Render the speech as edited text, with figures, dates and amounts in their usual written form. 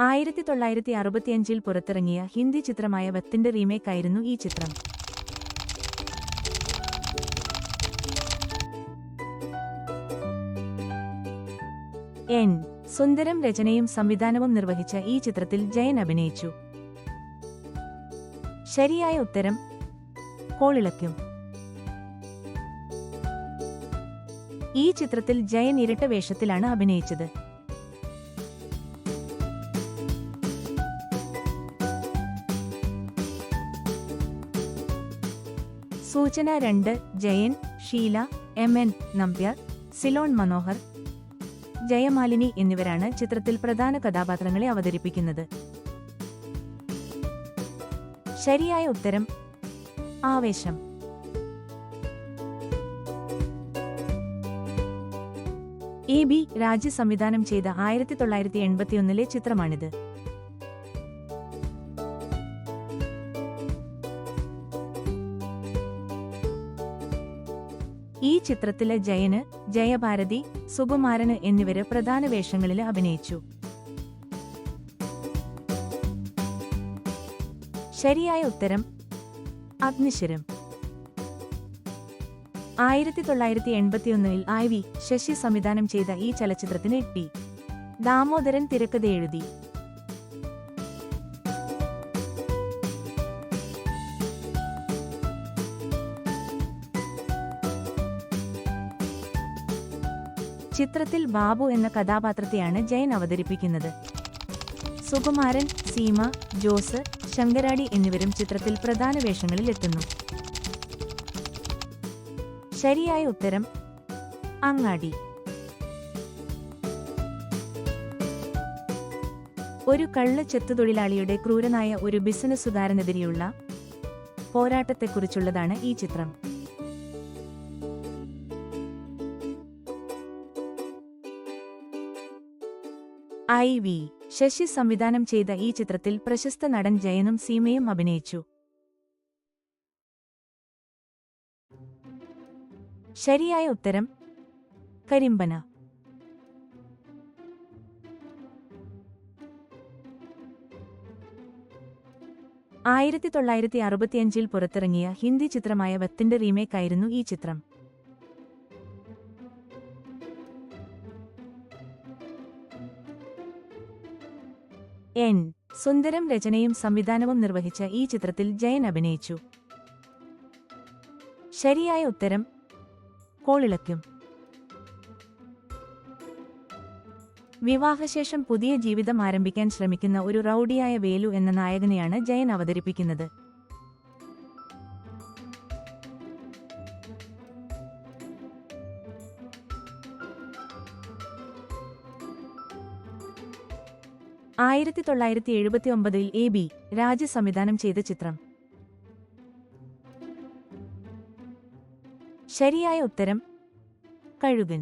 1965-ൽ പുറത്തിറങ്ങിയ ഹിന്ദി ചിത്രമായ വത്തിന്റെ റീമേക്കായിരുന്നു ഈ ചിത്രം. എൻ. സുന്ദരം രചനയും സംവിധാനവും നിർവഹിച്ച ഈ ചിത്രത്തിൽ ജയൻ അഭിനയിച്ചു. ശരിയായ ഉത്തരം കോളിളക്കും. ഈ ചിത്രത്തിൽ ജയൻ ഇരട്ട വേഷത്തിലാണ് അഭിനയിച്ചത്. സൂചന 2. ജയൻ, ഷീല, എം.എൻ. നമ്പ്യാർ, സിലോൺ മനോഹർ, ജയമാലിനി എന്നിവരാണ് ചിത്രത്തിൽ പ്രധാന കഥാപാത്രങ്ങളെ അവതരിപ്പിക്കുന്നത്. ശരിയായ ഉത്തരം ആവേശം. എ.ബി. രാജ് സംവിധാനം ചെയ്ത 1981-ലെ ചിത്രമാണിത്. ഈ ചിത്രത്തിലെ ജയന്, ജയഭാരതി, സുകുമാരന് എന്നിവര് പ്രധാന വേഷങ്ങളിൽ അഭിനയിച്ചു. ശരിയായ ഉത്തരം അഗ്നിശരം. 1981-ൽ I.V. ശശി സംവിധാനം ചെയ്ത ഈ ചലച്ചിത്രത്തിന് ടി. ദാമോദരൻ തിരക്കഥ എഴുതി. ചിത്രത്തിൽ ബാബു എന്ന കഥാപാത്രത്തെയാണ് ജയൻ അവതരിപ്പിക്കുന്നത്. സുകുമാരൻ, സീമ, ജോസ്, ശങ്കരാടി എന്നിവരും ചിത്രത്തിൽ പ്രധാന വേഷങ്ങളിൽ എത്തുന്നു. ശരിയായ ഉത്തരം അങ്ങാടി. ഒരു കള്ള ചെത്തുതൊഴിലാളിയുടെ ക്രൂരനായ ഒരു ബിസിനസ്സുകാരനെതിരെയുള്ള പോരാട്ടത്തെക്കുറിച്ചുള്ളതാണ് ഈ ചിത്രം. I.V. ശശി സംവിധാനം ചെയ്ത ഈ ചിത്രത്തിൽ പ്രശസ്ത നടൻ ജയനും സീമയും അഭിനയിച്ചു. ശരിയായ ഉത്തരം കരിമ്പന. – 1965-ൽ പുറത്തിറങ്ങിയ ഹിന്ദി ചിത്രമായ വത്തിന്റെ റീമേക്കായിരുന്നു ഈ ചിത്രം. എൻ. സുന്ദരം രചനയും സംവിധാനവും നിർവഹിച്ച ഈ ചിത്രത്തിൽ ജയൻ അഭിനയിച്ചു. ശരിയായ ഉത്തരം കോളിളക്കും. വിവാഹശേഷം പുതിയ ജീവിതം ആരംഭിക്കാൻ ശ്രമിക്കുന്ന ഒരു റൌഡിയായ വേലു എന്ന നായകനെയാണ് ജയൻ അവതരിപ്പിക്കുന്നത്. – 1979-ൽ എ.ബി. രാജ് സംവിധാനം ചെയ്ത ചിത്രം. ശരിയായ ഉത്തരം കഴുകൻ.